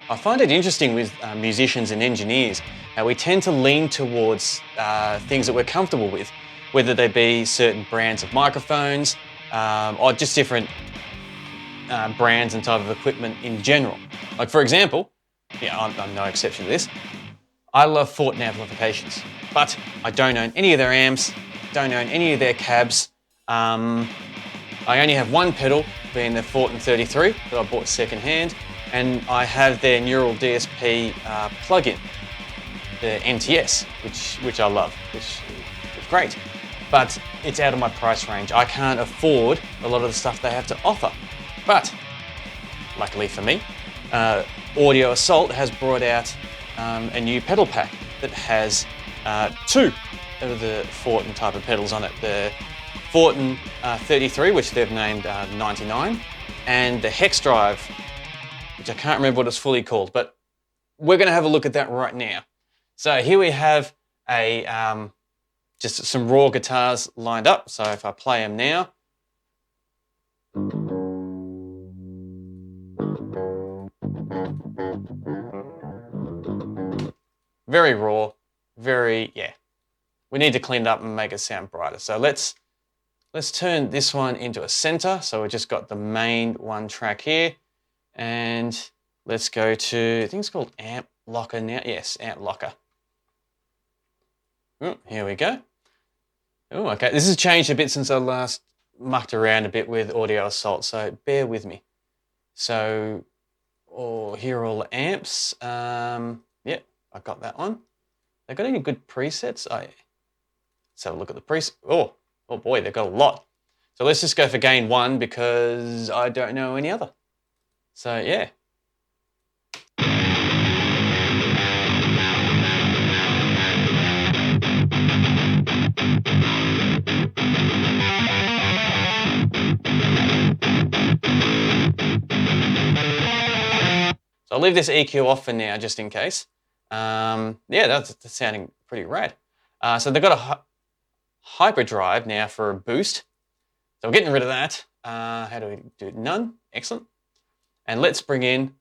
I find it interesting with musicians and engineers how we tend to lean towards things that we're comfortable with, whether they be certain brands of microphones or just different brands and type of equipment in general. Like for example, yeah, I'm no exception to this, I love Fortin Amplifications, but I don't own any of their amps, don't own any of their cabs. I only have one pedal, being the Fortin 33 that I bought secondhand, and I have their Neural DSP plugin, the NTS, which I love, which is great. But it's out of my price range. I can't afford a lot of the stuff they have to offer. But luckily for me, Audio Assault has brought out a new pedal pack that has two of the Fortin type of pedals on it. The Fortin 33, which they've named 99, and the Hex Drive, which I can't remember what it's fully called, but we're going to have a look at that right now. So here we have a just some raw guitars lined up. So if I play them now, very raw, yeah. We need to clean it up and make it sound brighter. So let's turn this one into a center. So we've just got the main one track here. And let's go to, I think it's called Amp Locker now. Yes, Amp Locker. Here we go. Oh, okay. This has changed a bit since I last mucked around a bit with Audio Assault, so bear with me. So, here are all the amps. Yep, I got that one. They got any good presets? Let's have a look at the presets. Oh boy, they've got a lot. So let's just go for gain 1 because I don't know any other. So yeah. So I'll leave this EQ off for now, just in case. Yeah, that's sounding pretty rad. So they've got a hyperdrive now for a boost. So we're getting rid of that. How do we do it? None. Excellent. And let's bring in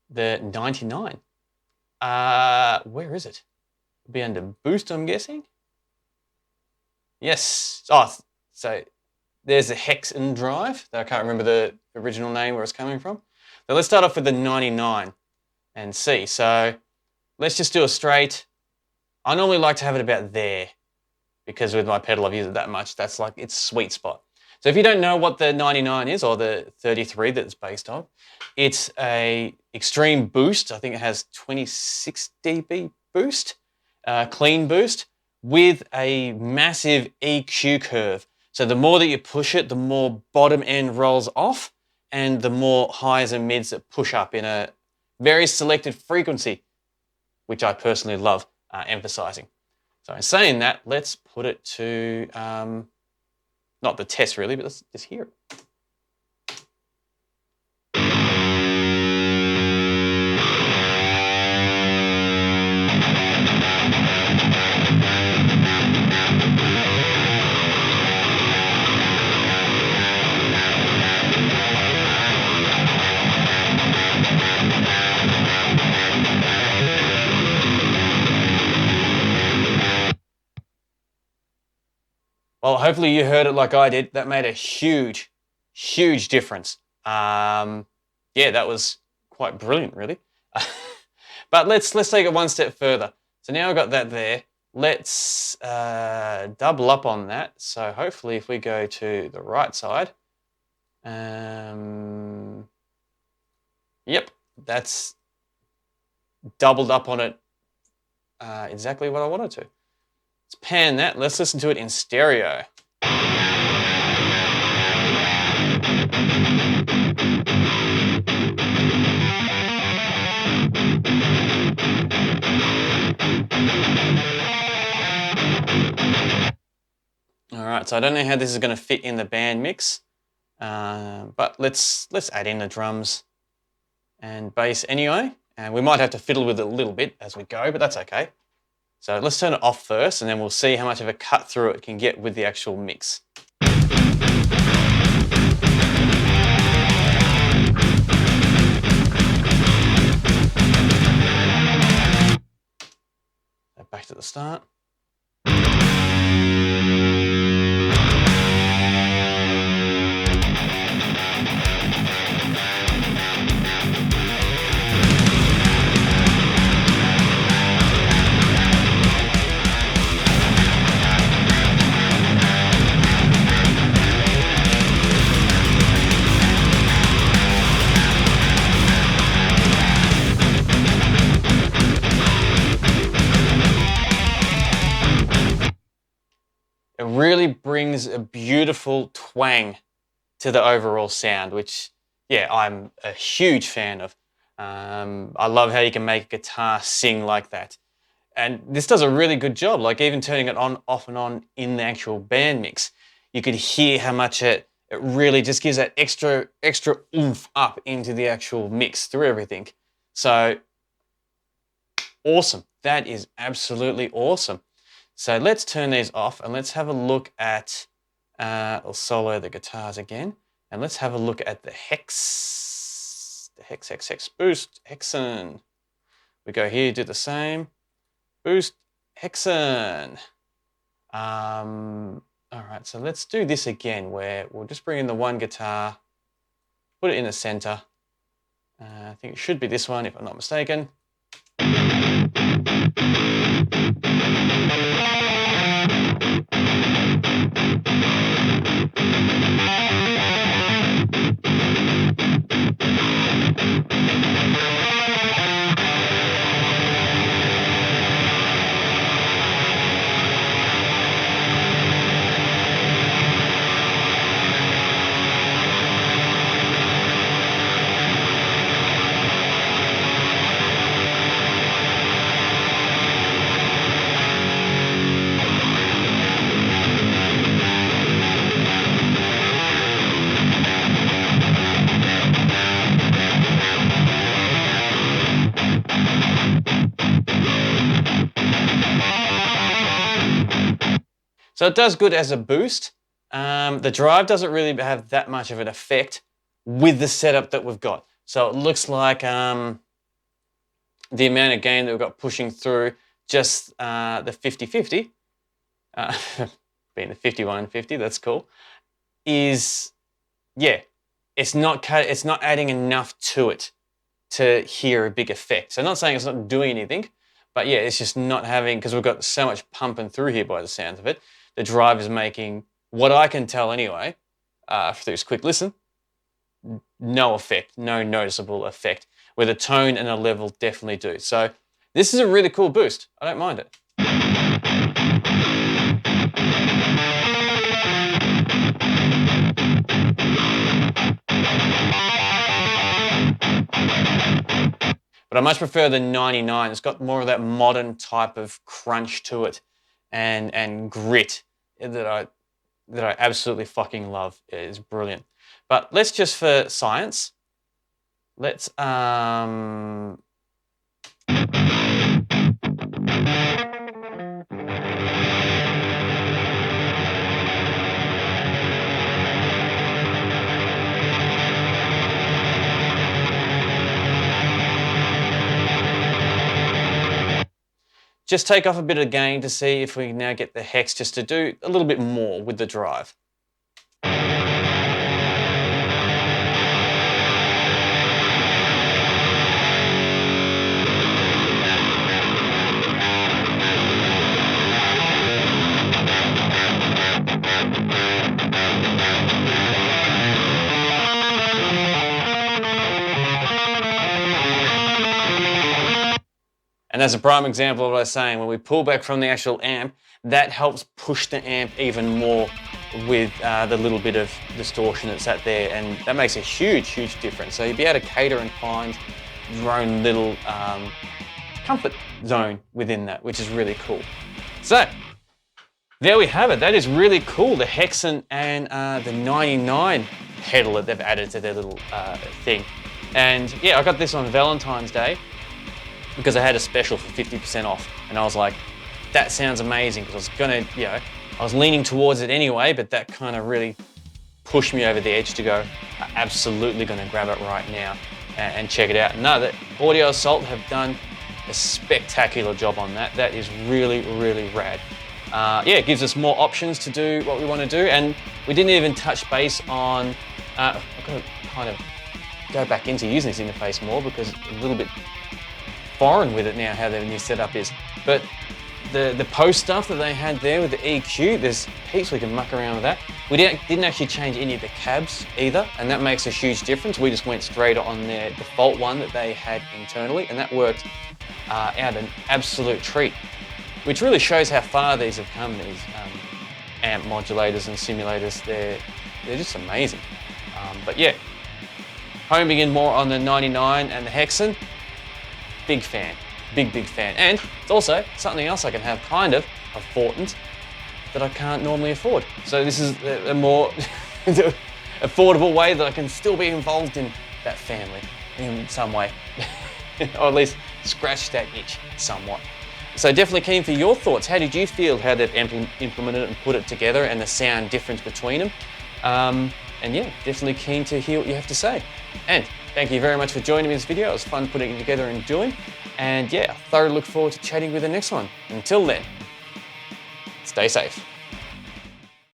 the 99. Where is it? It'll be under boost, I'm guessing. Yes. Oh, so there's the Hexen drive. I can't remember the original name where it's coming from. So let's start off with the 99 and see. So let's just do a straight. I normally like to have it about there because with my pedal I've used it that much. That's like its sweet spot. So if you don't know what the 99 is, or the 33 that it's based on, it's a extreme boost. I think it has 26 dB boost, clean boost, with a massive EQ curve. So the more that you push it, the more bottom end rolls off, and the more highs and mids that push up in a very selected frequency, which I personally love emphasizing. So in saying that, let's put it to, not the test really, but let's just hear it. Well, hopefully you heard it like I did. That made a huge, huge difference. Yeah, that was quite brilliant, really. But let's take it one step further. So now I've got that there. Let's double up on that. So hopefully if we go to the right side, yep, that's doubled up on it exactly what I wanted to. Let's pan that. Let's listen to it in stereo. All right, so I don't know how this is going to fit in the band mix, but let's add in the drums and bass anyway. And we might have to fiddle with it a little bit as we go, but that's okay. So let's turn it off first, and then we'll see how much of a cut through it can get with the actual mix. the start. It really brings a beautiful twang to the overall sound, which, yeah, I'm a huge fan of. I love how you can make a guitar sing like that. And this does a really good job, like even turning it on, off and on in the actual band mix. You could hear how much it really just gives that extra oomph up into the actual mix through everything. So, awesome. That is absolutely awesome. So let's turn these off and let's have a look at, I'll solo the guitars again, and let's have a look at the Hex boost, Hexen. We go here, do the same, boost, Hexen. All right, so let's do this again where we'll just bring in the one guitar, put it in the center. I think it should be this one if I'm not mistaken. So it does good as a boost. The drive doesn't really have that much of an effect with the setup that we've got. So it looks like the amount of gain that we've got pushing through just the 50-50, being the 51-50, that's cool, is, yeah, it's not adding enough to it to hear a big effect. So I'm not saying it's not doing anything, but yeah, it's just not having, because we've got so much pumping through here by the sounds of it. The drive is making, what I can tell anyway, through this quick listen, no effect, no noticeable effect, where the tone and the level definitely do. So this is a really cool boost. I don't mind it. But I much prefer the 99. It's got more of that modern type of crunch to it and grit that I absolutely fucking love. It is brilliant. But let's just, for science, let's just take off a bit of gain to see if we can now get the Hex just to do a little bit more with the drive. And that's a prime example of what I was saying. When we pull back from the actual amp, that helps push the amp even more with the little bit of distortion that's at there, and that makes a huge, huge difference. So you'll be able to cater and find your own little comfort zone within that, which is really cool. So there we have it. That is really cool. The Hexen and the 99 pedal that they've added to their little thing. And yeah, I got this on Valentine's Day because I had a special for 50% off, and I was like, that sounds amazing, because I was gonna, I was leaning towards it anyway, but that kind of really pushed me over the edge to go, I'm absolutely gonna grab it right now and check it out. No, the Audio Assault have done a spectacular job on that. That is really, really rad. Yeah, it gives us more options to do what we want to do, and we didn't even touch base on, I've got to kind of go back into using this interface more because it's a little bit foreign with it now, how their new setup is. But the post stuff that they had there with the EQ, there's heaps we can muck around with that. We didn't actually change any of the cabs either, and that makes a huge difference. We just went straight on their default one that they had internally, and that worked out an absolute treat, which really shows how far these have come, these amp modulators and simulators. They're just amazing. But yeah, homing in more on the 99 and the Hexen, big fan. Big fan. And it's also something else I can have kind of Fortins that I can't normally afford. So this is a more affordable way that I can still be involved in that family in some way. Or at least scratch that itch somewhat. So definitely keen for your thoughts. How did you feel how they've implemented it and put it together and the sound difference between them? And yeah, definitely keen to hear what you have to say. And thank you very much for joining me in this video. It was fun putting it together and doing. And yeah, I thoroughly look forward to chatting with the next one. Until then, stay safe.